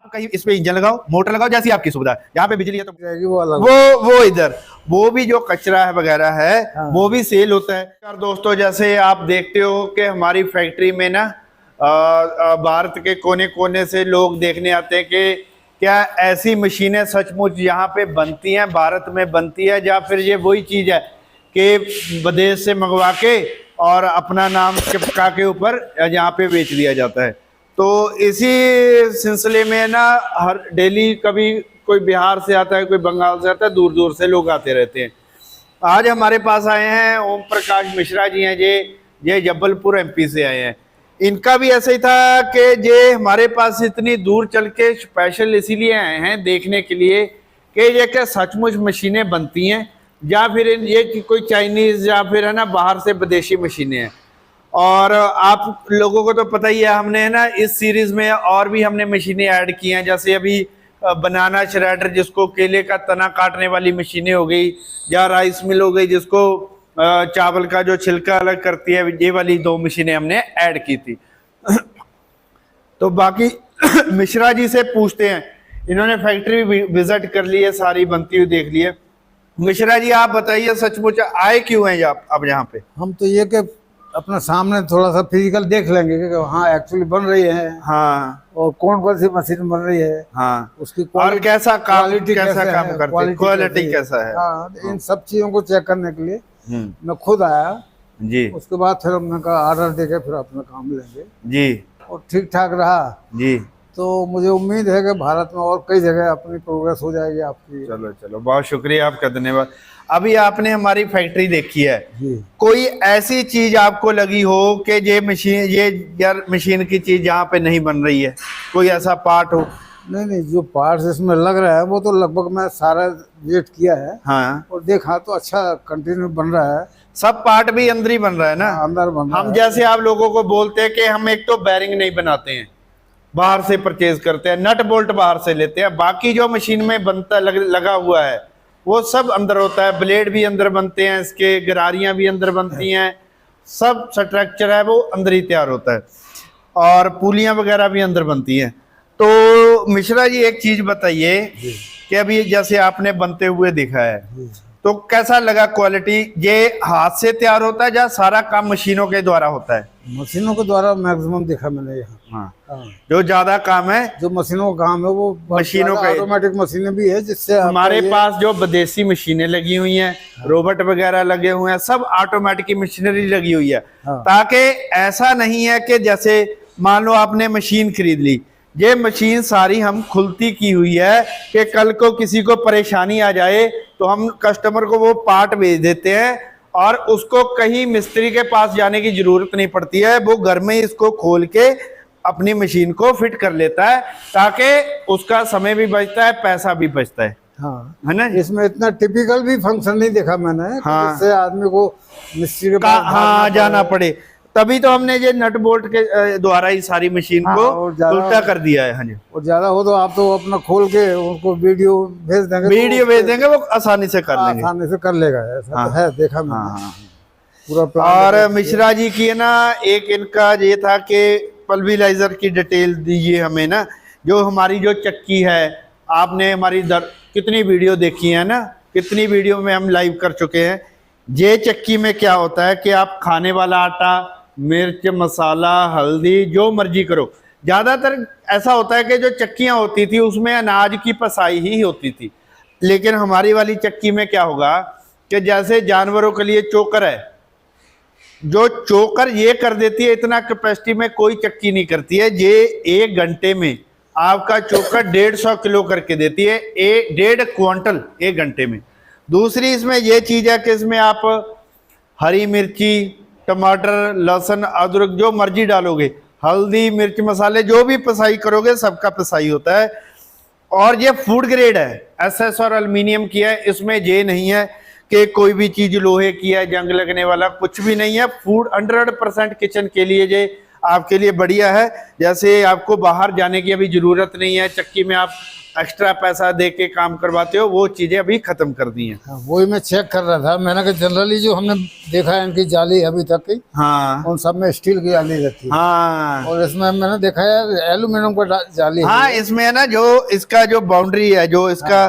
कहीं इस पे इंजन लगाओ, मोटर लगाओ, जैसी आपकी सुविधा है। जहाँ पे बिजली है तो वो अलग। वो इधर वो भी जो कचरा है वगैरह है, हाँ। वो भी सेल होता है। यार दोस्तों, जैसे आप देखते हो कि हमारी फैक्ट्री में ना भारत के कोने कोने से लोग देखने आते हैं कि क्या ऐसी मशीनें सचमुच यहाँ पे बनती हैं, भारत में बनती है, या फिर ये वही चीज़ है कि विदेश से मंगवा के और अपना नाम चिपका के ऊपर यहाँ पे बेच दिया जाता है। तो इसी सिलसिले में ना हर डेली कभी कोई बिहार से आता है, कोई बंगाल से आता है, दूर दूर से लोग आते रहते हैं। आज हमारे पास आए हैं ओम प्रकाश मिश्रा जी हैं, ये जबलपुर एमपी से आए हैं। इनका भी ऐसा ही था कि ये हमारे पास इतनी दूर चल के स्पेशल इसीलिए आए हैं देखने के लिए कि ये क्या सचमुच मशीनें बनती हैं, या फिर ये कोई चाइनीज़ या फिर है ना बाहर से विदेशी मशीनें हैं। और आप लोगों को तो पता ही है, हमने है ना इस सीरीज में और भी हमने मशीनें ऐड की हैं, जैसे अभी बनाना श्रेडर जिसको केले का तना काटने वाली मशीनें हो गई, या राइस मिल हो गई जिसको चावल का जो छिलका अलग करती है, ये वाली 2 मशीनें हमने ऐड की थी। तो बाकी मिश्रा जी से पूछते हैं, इन्होंने फैक्ट्री विजिट कर ली है, सारी बनती हुई देख ली है। मिश्रा जी आप बताइए, सचमुच आए क्यों हैं आप अब यहाँ पे? हम तो ये कि अपना सामने थोड़ा सा फिजिकल देख लेंगे कि हाँ एक्चुअली बन रही है, हाँ, और कौन कौन सी मशीन बन रही है, हाँ, उसकी और कैसा काम करती है, क्वालिटी कैसा है, हाँ, इन सब चीजों को चेक करने के लिए मैं खुद आया जी। उसके बाद फिर हमने कहा ऑर्डर देके फिर अपना काम लेंगे जी, और ठीक ठाक रहा जी। तो मुझे उम्मीद है कि भारत में और कई जगह अपनी प्रोग्रेस हो जाएगी आपकी। चलो चलो, बहुत शुक्रिया आपका, धन्यवाद। अभी आपने हमारी फैक्ट्री देखी है, कोई ऐसी चीज आपको लगी हो कि ये मशीन की चीज यहाँ पे नहीं बन रही है, कोई ऐसा पार्ट हो? नहीं, जो पार्ट्स इसमें लग रहा है वो तो लगभग मैं सारा वेट किया है, हाँ, और देखा तो अच्छा कंटिन्यू बन रहा है। सब पार्ट भी अंदर ही बन रहा है ना? अंदर बन रहा है। हम जैसे आप लोगों को बोलते हैं कि हम एक तो बैरिंग नहीं बनाते हैं, बाहर से परचेज करते हैं, नट बोल्ट बाहर से लेते हैं, बाकी जो मशीन में बनता लगा हुआ है वो सब अंदर होता है। ब्लेड भी अंदर बनते हैं, इसके गरारियां भी अंदर बनती हैं, सब स्ट्रक्चर है वो अंदर ही तैयार होता है, और पुलियां वगैरह भी अंदर बनती हैं। तो मिश्रा जी एक चीज बताइए कि अभी जैसे आपने बनते हुए देखा है तो कैसा लगा क्वालिटी? ये हाथ से तैयार होता है या सारा काम मशीनों के द्वारा होता है? मशीनों के द्वारा मैक्सिमम देखा मैंने यहाँ। हाँ। जो ज्यादा काम है, जो मशीनों का काम है वो मशीनों का, ऑटोमेटिक मशीनें भी है जिससे हमारे पास जो विदेशी मशीनें लगी हुई हैं, रोबोट वगैरह लगे हुए हैं, सब ऑटोमेटिक मशीनरी लगी हुई है, ताकि ऐसा नहीं है कि जैसे मान लो आपने मशीन खरीद ली, ये मशीन सारी हम खुलती की हुई है कि कल को किसी को परेशानी आ जाए तो हम कस्टमर को वो पार्ट भेज देते हैं और उसको कहीं मिस्त्री के पास जाने की जरूरत नहीं पड़ती है, वो घर में ही इसको खोल के अपनी मशीन को फिट कर लेता है, ताकि उसका समय भी बचता है, पैसा भी बचता है। हाँ, है ना? इसमें इतना टिपिकल भी फंक्शन नहीं देखा मैंने, हाँ, जिससे आदमी को मिस्त्री के पास हाँ जाना पड़े। तभी तो हमने ये नट बोल्ट के द्वारा ही सारी मशीन को उल्टा कर दिया है। हाँ जी, और ज्यादा हो तो आप तो अपना खोल के उनको वीडियो भेज देंगे, वो आसानी से कर लेंगे, आसानी से कर लेगा। ऐसा तो है, देखा मैंने पूरा प्लान। और मिश्रा जी की है ना, एक इनका ये था कि पल्विलाइजर की डिटेल दीजिए हमें ना। जो हमारी जो चक्की है, आपने हमारी कितनी वीडियो देखी है ना, कितनी वीडियो में हम लाइव कर चुके हैं। ये चक्की में क्या होता है कि आप खाने वाला आटा, मिर्च, मसाला, हल्दी, जो मर्जी करो। ज़्यादातर ऐसा होता है कि जो चक्कियाँ होती थी उसमें अनाज की पिसाई ही होती थी, लेकिन हमारी वाली चक्की में क्या होगा कि जैसे जानवरों के लिए चोकर है, जो चोकर ये कर देती है, इतना कैपेसिटी में कोई चक्की नहीं करती है। ये 1 घंटे में आपका चोकर 150 किलो करके देती है, 1.5 क्विंटल 1 घंटे में। दूसरी इसमें यह चीज़ है कि इसमें आप हरी मिर्ची, टमाटर, लहसुन, अदरक जो मर्जी डालोगे, हल्दी, मिर्च, मसाले जो भी पिसाई करोगे सबका पिसाई होता है। और ये फूड ग्रेड है, एसएस और एल्युमिनियम की है। इसमें ये नहीं है कि कोई भी चीज़ लोहे की है, जंग लगने वाला कुछ भी नहीं है। फूड 100% किचन के लिए ये आपके लिए बढ़िया है। जैसे आपको बाहर जाने की अभी ज़रूरत नहीं है, चक्की में आप एक्स्ट्रा पैसा दे के काम करवाते हो, वो चीजें अभी खत्म कर दी हैं। वही मैं चेक कर रहा था, मैंने कहा जनरली जो हमने देखा है इनकी जाली अभी तक की, हाँ उन सब में स्टील की जाली रहती है, हाँ और इसमें मैंने देखा है एल्यूमिनियम का जाली हाँ, है। इसमें है ना जो इसका जो बाउंड्री है, जो इसका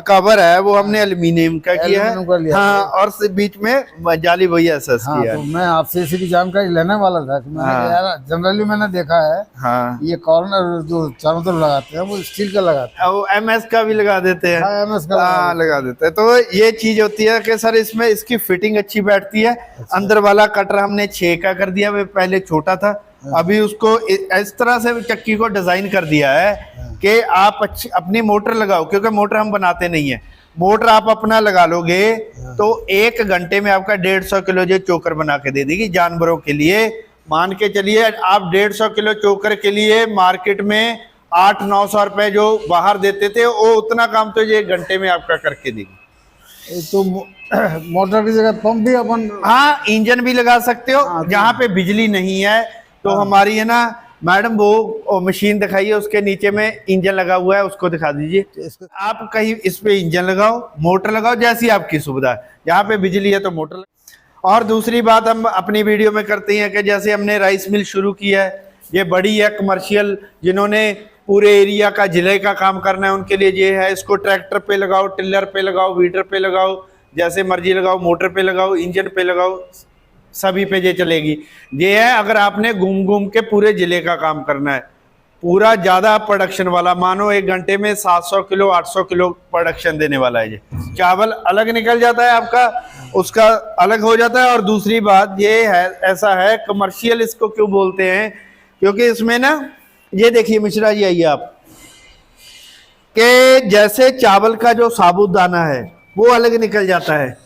कवर है वो हमने एल्यूमिनियम का किया एल्यूमिनियम का है। लिया हाँ, और बीच में जाली वही एसएस हाँ, की है। तो मैं आपसे इसी की जानकारी लेने वाला था कि मैंने कहा यार जनरली मैंने देखा है हाँ, ये कॉर्नर जो चारों तरफ लगाते हैं वो स्टील का लगाते हैं। वो एमएस का भी लगा देते हैं। हाँ, MS का हाँ, लगा देते हैं। तो ये चीज होती है कि सर इसमें इसकी फिटिंग अच्छी बैठती है। अंदर वाला कटर हमने 6 का कर दिया, वो पहले छोटा था, अभी उसको इस तरह से चक्की को डिजाइन कर दिया है कि आप अच्छी अपनी मोटर लगाओ, क्योंकि मोटर हम बनाते नहीं है। मोटर आप अपना लगा लोगे तो 1 घंटे में आपका 150 किलो जो चोकर बना के दे देगी जानवरों के लिए। मान के चलिए आप 150 किलो चोकर के लिए मार्केट में 800-900 रुपए जो बाहर देते थे, वो उतना काम तो ये 1 घंटे में आपका करके देगी। तो मोटर की जगह पंप भी अपन, हाँ, इंजन भी लगा सकते हो। जहाँ पे बिजली नहीं है तो हमारी है ना मैडम, वो मशीन दिखाइए, उसके नीचे में इंजन लगा हुआ है, उसको दिखा दीजिए। आप कहीं इस पे इंजन लगाओ, मोटर लगाओ, जैसी आपकी सुविधा है। जहाँ पे बिजली है तो मोटर लगाओ। और दूसरी बात हम अपनी वीडियो में करते हैं कि जैसे हमने राइस मिल शुरू की है, ये बड़ी है कमर्शियल, जिन्होंने पूरे एरिया का जिले का काम करना है उनके लिए ये है। इसको ट्रैक्टर पे लगाओ, टिलर पे लगाओ, वीडर पे लगाओ, जैसे मर्जी लगाओ, मोटर पे लगाओ, इंजन पे लगाओ, सभी पे ये चलेगी। ये है अगर आपने घूम घूम के पूरे जिले का काम करना है, पूरा ज्यादा प्रोडक्शन वाला, मानो 1 घंटे में 700 किलो 800 किलो प्रोडक्शन देने वाला है। ये चावल अलग निकल जाता है आपका, उसका अलग हो जाता है। और दूसरी बात ये है, ऐसा है कमर्शियल इसको क्यों बोलते हैं, क्योंकि इसमें ना ये देखिए मिश्रा जी, आइए आप, कि जैसे चावल का जो साबुत दाना है वो अलग निकल जाता है।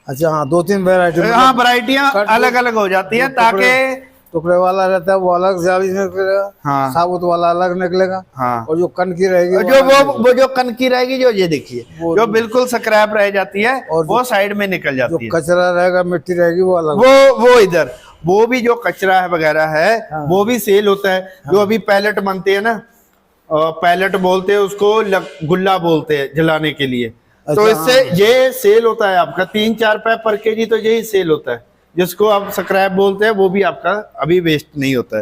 अच्छा हाँ, 2-3 वैरायटी, हाँ, वैरायटियां अलग अलग हो जाती है, ताकि टुकड़े वाला रहता है वो अलग जाली निकलेगा, हाँ, साबुत वाला अलग निकलेगा, हाँ, और जो कन की रहेगी जो वो जो कन की रहेगी, जो ये देखिए जो बिल्कुल स्क्रैप रह जाती है, और वो साइड में निकल जाती है। कचरा रहेगा, मिट्टी रहेगी, वो अलग, वो इधर, वो भी जो कचरा है वगैरह है, हाँ, वो भी सेल होता है। जो अभी पैलेट बनते हैं ना, पैलेट बोलते हैं उसको, गुल्ला बोलते हैं जलाने के लिए। तो इससे ये सेल होता है आपका 3-4 रुपए पर केजी, तो यही सेल होता है, जिसको आप स्क्रैप बोलते हैं, वो भी आपका अभी वेस्ट नहीं होता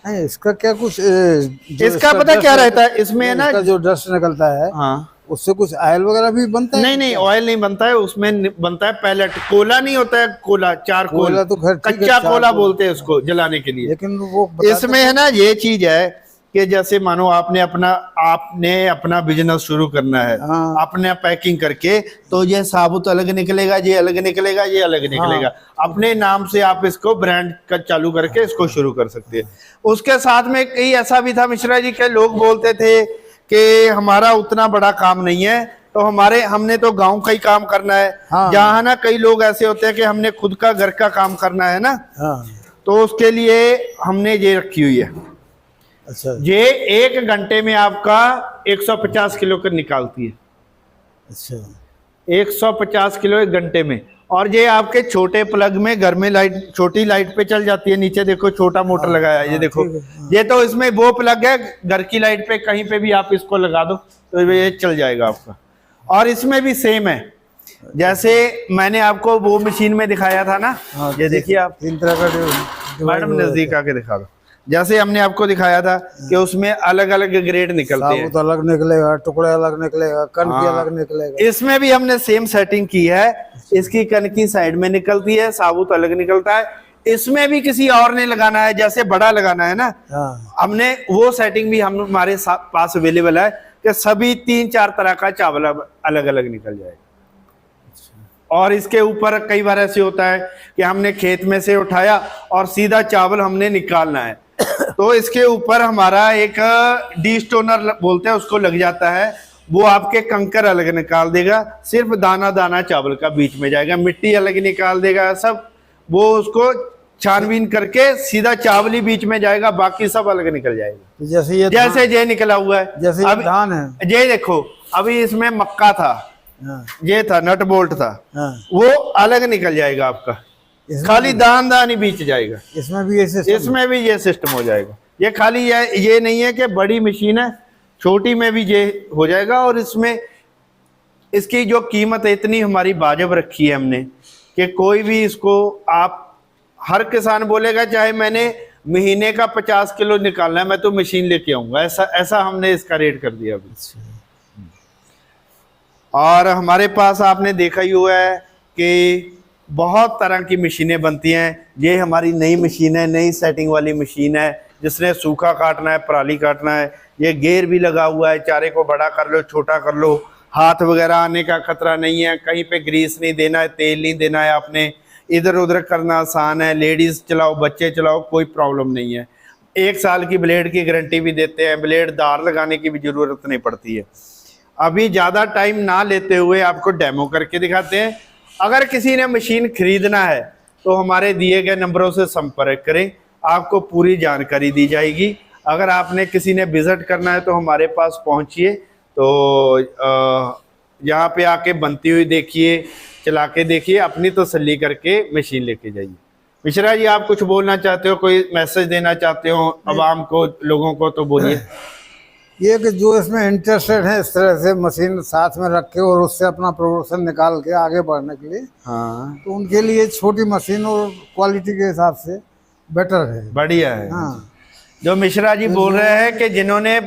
है। इसका क्या कुछ इसका पता क्या रहता है, इसमें ना जो डस्ट निकलता है, हाँ, उससे कुछ ऑयल वगैरह भी बनता है? नहीं, ऑयल नहीं बनता है, उसमें बनता है पैलेट। कोला नहीं होता है, कोला, चारकोल, तो कच्चा कोला बोलते हैं उसको जलाने के लिए। लेकिन वो इसमें है ना ये चीज है कि जैसे मानो आपने अपना बिजनेस शुरू करना है, हाँ, अपने पैकिंग करके, तो ये साबुत अलग निकलेगा, ये अलग निकलेगा, ये अलग निकलेगा, हाँ, अपने नाम से आप इसको ब्रांड का चालू करके इसको शुरू कर सकते हैं। उसके साथ में कई ऐसा भी था मिश्रा जी के लोग बोलते थे कि हमारा उतना बड़ा काम नहीं है, तो हमने तो गांव का ही काम करना है। हाँ, जहाँ ना कई लोग ऐसे होते हैं कि हमने खुद का घर का काम करना है ना, हाँ, तो उसके लिए हमने ये रखी हुई है। अच्छा, ये 1 घंटे में आपका 150 किलो का निकालती है। अच्छा, 150 किलो 1 घंटे में। और ये आपके छोटे प्लग में घर में लाइट, छोटी लाइट पे चल जाती है। नीचे देखो छोटा मोटर लगाया है, ये देखो, ये तो इसमें वो प्लग है, घर की लाइट पे कहीं पे भी आप इसको लगा दो तो ये चल जाएगा आपका। और इसमें भी सेम है, जैसे मैंने आपको वो मशीन में दिखाया था ना, ये देखिए आप, 3 तरह का, मैडम नजदीक आके दिखा दो, जैसे हमने आपको दिखाया था कि उसमें अलग अलग ग्रेड निकलते हैं, साबुत अलग निकलेगा, टुकड़े अलग निकलेगा, कन की अलग निकलेगा। इसमें भी हमने सेम सेटिंग की है। इसकी कन की साइड में निकलती है, साबुत अलग निकलता है। इसमें भी किसी और ने लगाना है, जैसे बड़ा लगाना है ना, हमने वो सेटिंग भी हमारे पास अवेलेबल है कि सभी 3-4 तरह का चावल अलग अलग निकल जाएगा। और इसके ऊपर कई बार ऐसे होता है कि हमने खेत में से उठाया और सीधा चावल हमने निकालना है, तो इसके ऊपर हमारा एक डी स्टोनर बोलते हैं उसको लग जाता है, वो आपके कंकर अलग निकाल देगा, सिर्फ दाना दाना चावल का बीच में जाएगा, मिट्टी अलग निकाल देगा, सब वो उसको छानबीन करके सीधा चावल ही बीच में जाएगा, बाकी सब अलग निकल जाएगा। जैसे ये निकला हुआ है, जैसे अब धान है, ये देखो अभी इसमें मक्का था, ये था नट बोल्ट था, वो अलग निकल जाएगा आपका, खाली दान ही बीच जाएगा। इसमें भी ये सिस्टम हो जाएगा। ये खाली ये नहीं है कि बड़ी मशीन है छोटी में भी ये हो जाएगा। और इसमें इसकी जो कीमत है इतनी हमारी वाजिब रखी है हमने कि कोई भी इसको आप, हर किसान बोलेगा चाहे मैंने महीने का 50 किलो निकालना है मैं तो मशीन लेके आऊंगा, ऐसा हमने इसका रेट कर दिया अभी। और हमारे पास आपने देखा ही हुआ है कि बहुत तरह की मशीनें बनती हैं। ये हमारी नई मशीन है, नई सेटिंग वाली मशीन है, जिसने सूखा काटना है, पराली काटना है। ये गेयर भी लगा हुआ है, चारे को बड़ा कर लो छोटा कर लो, हाथ वगैरह आने का खतरा नहीं है, कहीं पे ग्रीस नहीं देना है, तेल नहीं देना है आपने, इधर उधर करना आसान है। लेडीज़ चलाओ, बच्चे चलाओ, कोई प्रॉब्लम नहीं है। 1 साल की ब्लेड की गारंटी भी देते हैं, ब्लेड दार लगाने की भी ज़रूरत नहीं पड़ती है। अभी ज़्यादा टाइम ना लेते हुए आपको डेमो करके दिखाते हैं। अगर किसी ने मशीन खरीदना है तो हमारे दिए गए नंबरों से संपर्क करें, आपको पूरी जानकारी दी जाएगी। अगर आपने किसी ने विज़िट करना है तो हमारे पास पहुंचिए, तो यहाँ पे आके बनती हुई देखिए, चला के देखिए, अपनी तसल्ली करके मशीन लेके जाइए। मिश्रा जी, आप कुछ बोलना चाहते हो, कोई मैसेज देना चाहते हो आवाम को, लोगों को, तो बोलिए। ये कि जो इसमें इंटरेस्टेड है इस तरह से मशीन साथ में रख के और उससे अपना प्रोडक्शन निकाल के आगे बढ़ने के लिए, हाँ, तो उनके लिए छोटी मशीन और क्वालिटी के हिसाब से बेटर है, बढ़िया है। हाँ। जो मिश्रा जी बोल रहे हैं कि जिन्होंने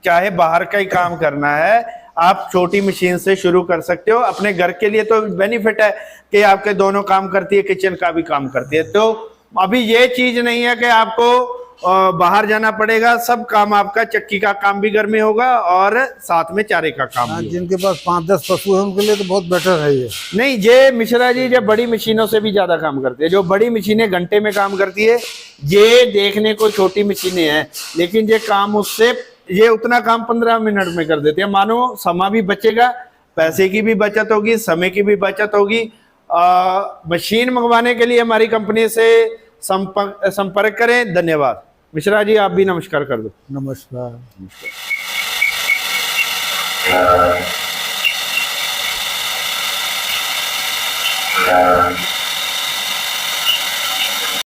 चाहे बाहर का ही काम करना है, आप छोटी मशीन से शुरू कर सकते हो। अपने घर के लिए तो बेनिफिट है कि आपके दोनों काम करती है, किचन का भी काम करती है। तो अभी ये चीज नहीं है कि आपको बाहर जाना पड़ेगा, सब काम आपका, चक्की का काम भी घर में होगा और साथ में चारे का काम भी। जिनके पास 5-10 पशु है उनके लिए तो बहुत बेटर है ये। नहीं, ये मिश्रा जी जब बड़ी मशीनों से भी ज्यादा काम करते हैं। जो बड़ी मशीनें घंटे में काम करती है, ये देखने को छोटी मशीनें हैं, लेकिन ये काम उससे, ये उतना काम 15 मिनट में कर देते हैं। मानो समय भी बचेगा, पैसे की भी बचत होगी, समय की भी बचत होगी। मशीन मंगवाने के लिए हमारी कंपनी से संपर्क करें। धन्यवाद। मिश्रा जी, आप भी नमस्कार कर दो। नमस्कार। नमस्कार।